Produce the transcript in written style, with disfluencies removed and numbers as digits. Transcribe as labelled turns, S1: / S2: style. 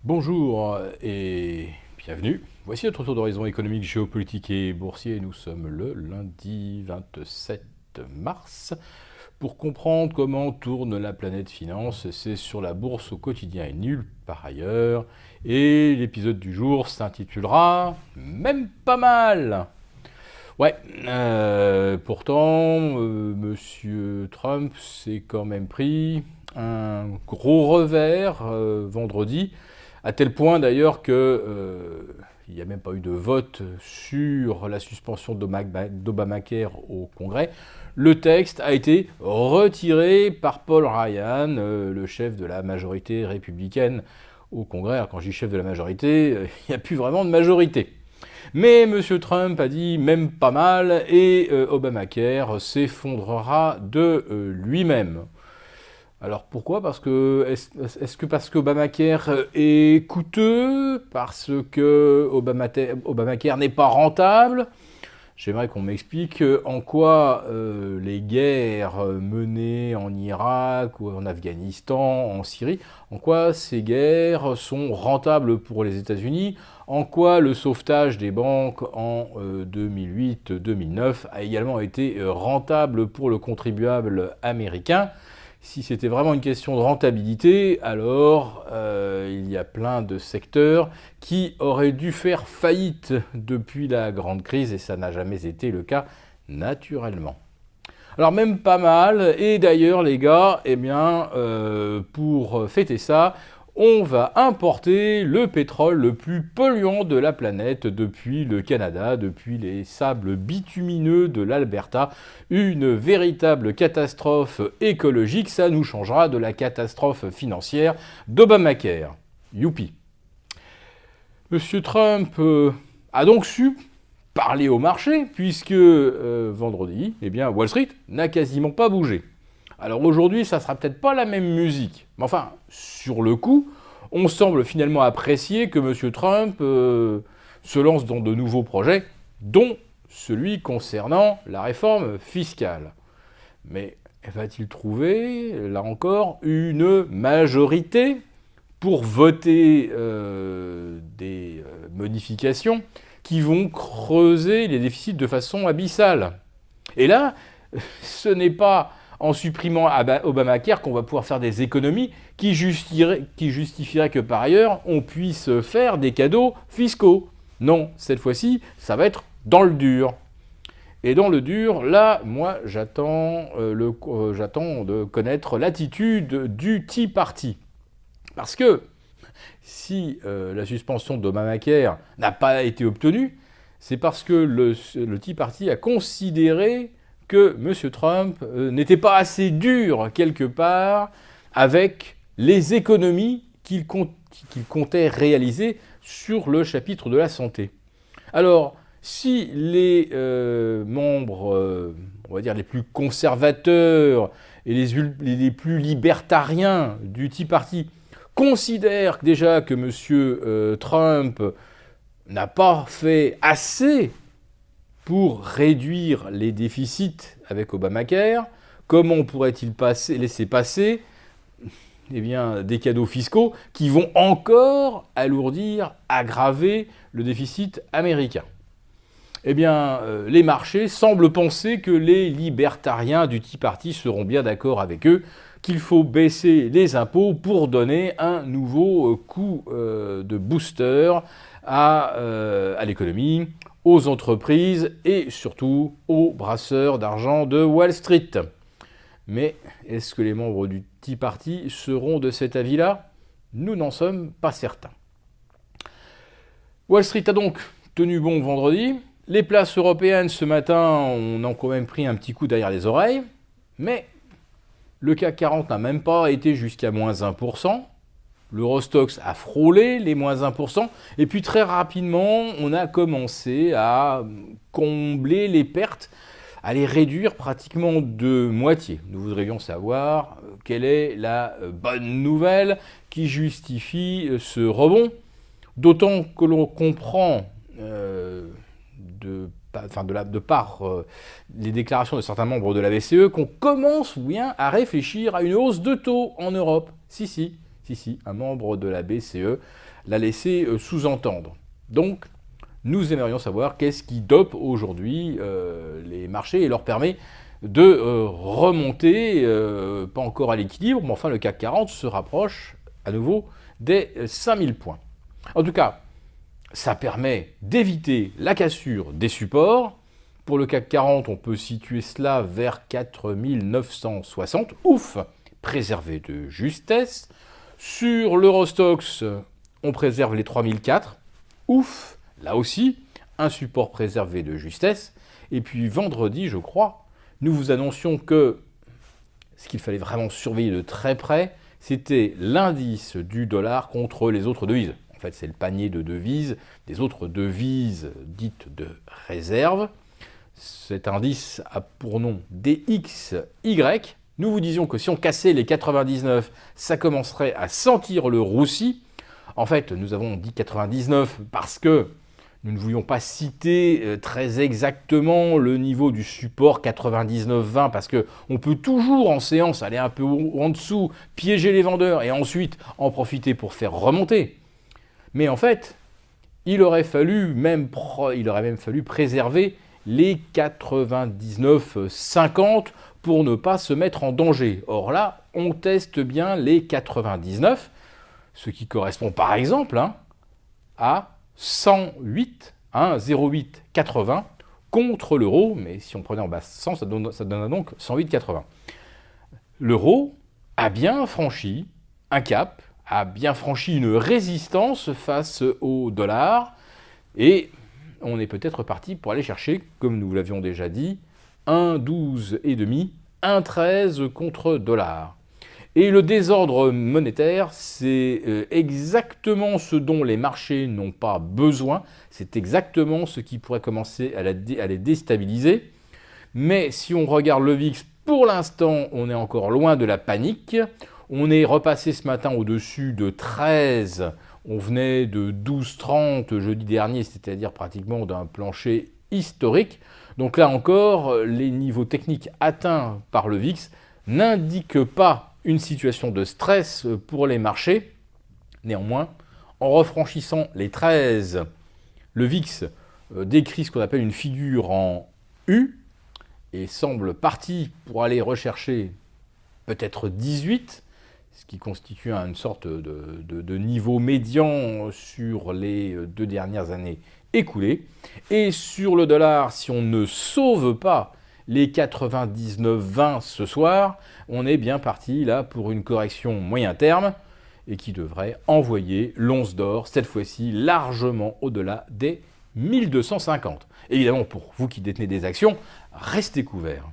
S1: Bonjour et bienvenue. Voici notre tour d'horizon économique, géopolitique et boursier. Nous sommes le lundi 27 mars. Pour comprendre comment tourne la planète finance, c'est sur la bourse au quotidien et nulle part ailleurs. Et l'épisode du jour s'intitulera « Même pas mal ». Ouais, pourtant, Monsieur Trump s'est quand même pris un gros revers vendredi, à tel point d'ailleurs que il n'y a même pas eu de vote sur la suspension d'Obamacare au Congrès. Le texte a été retiré par Paul Ryan, le chef de la majorité républicaine au Congrès. Alors quand je dis chef de la majorité, il n'y a plus vraiment de majorité. Mais M. Trump a dit même pas mal et Obamacare s'effondrera de lui-même. Alors pourquoi ? Est-ce que parce qu'Obamacare est coûteux ? Parce que Obamacare n'est pas rentable ? J'aimerais qu'on m'explique en quoi les guerres menées en Irak ou en Afghanistan, en Syrie, en quoi ces guerres sont rentables pour les États-Unis, en quoi le sauvetage des banques en 2008-2009 a également été rentable pour le contribuable américain. Si c'était vraiment une question de rentabilité, alors il y a plein de secteurs qui auraient dû faire faillite depuis la grande crise, et ça n'a jamais été le cas naturellement. Alors même pas mal, et d'ailleurs les gars, pour fêter ça, on va importer le pétrole le plus polluant de la planète depuis le Canada, depuis les sables bitumineux de l'Alberta. Une véritable catastrophe écologique, ça nous changera de la catastrophe financière d'Obamacare. Youpi. Monsieur Trump a donc su parler au marché, puisque vendredi, Wall Street n'a quasiment pas bougé. Alors aujourd'hui, ça sera peut-être pas la même musique. Mais enfin, sur le coup, on semble finalement apprécier que M. Trump se lance dans de nouveaux projets, dont celui concernant la réforme fiscale. Mais va-t-il trouver, là encore, une majorité pour voter des modifications qui vont creuser les déficits de façon abyssale ? Et là, ce n'est pas en supprimant Obamacare qu'on va pouvoir faire des économies qui justifieraient que par ailleurs on puisse faire des cadeaux fiscaux. Non, cette fois-ci, ça va être dans le dur. Et dans le dur, là, moi, j'attends de connaître l'attitude du Tea Party. Parce que si la suspension d'Obamacare n'a pas été obtenue, c'est parce que le Tea Party a considéré que M. Trump n'était pas assez dur quelque part avec les économies qu'il comptait réaliser sur le chapitre de la santé. Alors, si les membres, on va dire les plus conservateurs et les plus libertariens du Tea Party considèrent déjà que M. Trump n'a pas fait assez pour réduire les déficits avec Obamacare, comment pourrait-il laisser passer des cadeaux fiscaux qui vont encore alourdir, aggraver le déficit américain ? Les marchés semblent penser que les libertariens du Tea Party seront bien d'accord avec eux, qu'il faut baisser les impôts pour donner un nouveau coup de booster à l'économie, aux entreprises et surtout aux brasseurs d'argent de Wall Street. Mais est-ce que les membres du Tea Party seront de cet avis-là ? Nous n'en sommes pas certains. Wall Street a donc tenu bon vendredi. Les places européennes ce matin, on a quand même pris un petit coup derrière les oreilles. Mais le CAC 40 n'a même pas été jusqu'à moins 1%. L'Eurostoxx a frôlé les moins 1%, et puis très rapidement, on a commencé à combler les pertes, à les réduire pratiquement de moitié. Nous voudrions savoir quelle est la bonne nouvelle qui justifie ce rebond, d'autant que l'on comprend de par les déclarations de certains membres de la BCE qu'on commence bien à réfléchir à une hausse de taux en Europe. Si, Si, un membre de la BCE l'a laissé sous-entendre. Donc, nous aimerions savoir qu'est-ce qui dope aujourd'hui les marchés et leur permet de remonter, pas encore à l'équilibre, mais enfin le CAC 40 se rapproche à nouveau des 5000 points. En tout cas, ça permet d'éviter la cassure des supports. Pour le CAC 40, on peut situer cela vers 4960. Ouf, préservé de justesse. Sur l'Eurostoxx, on préserve les 3004. Ouf, là aussi, un support préservé de justesse. Et puis vendredi, je crois, nous vous annoncions que ce qu'il fallait vraiment surveiller de très près, c'était l'indice du dollar contre les autres devises. En fait, c'est le panier de devises, des autres devises dites de réserve. Cet indice a pour nom DXY. Nous vous disions que si on cassait les 99, ça commencerait à sentir le roussi. En fait, nous avons dit 99 parce que nous ne voulions pas citer très exactement le niveau du support 99,20 parce qu'on peut toujours en séance aller un peu en dessous, piéger les vendeurs et ensuite en profiter pour faire remonter. Mais en fait, il aurait même fallu préserver les 99,50 pour ne pas se mettre en danger. Or là, on teste bien les 99, ce qui correspond par exemple à 108, 0,880 contre l'euro, mais si on prenait en base 100, ça donne donc 108,80. L'euro a bien franchi un cap, a bien franchi une résistance face au dollar, et on est peut-être parti pour aller chercher, comme nous l'avions déjà dit, 1,12,5, 1,13 contre dollar. Et le désordre monétaire, c'est exactement ce dont les marchés n'ont pas besoin, c'est exactement ce qui pourrait commencer à les déstabiliser. Mais si on regarde le VIX, pour l'instant, on est encore loin de la panique. On est repassé ce matin au-dessus de 13, on venait de 12,30 jeudi dernier, c'est-à-dire pratiquement d'un plancher historique. Donc là encore, les niveaux techniques atteints par le VIX n'indiquent pas une situation de stress pour les marchés. Néanmoins, en refranchissant les 13, le VIX décrit ce qu'on appelle une figure en U et semble parti pour aller rechercher peut-être 18, ce qui constitue une sorte de niveau médian sur les 2 dernières années écoulées. Et sur le dollar, si on ne sauve pas les 99,20 ce soir, on est bien parti là pour une correction moyen terme et qui devrait envoyer l'once d'or, cette fois-ci largement au-delà des 1250. Évidemment, pour vous qui détenez des actions, restez couverts.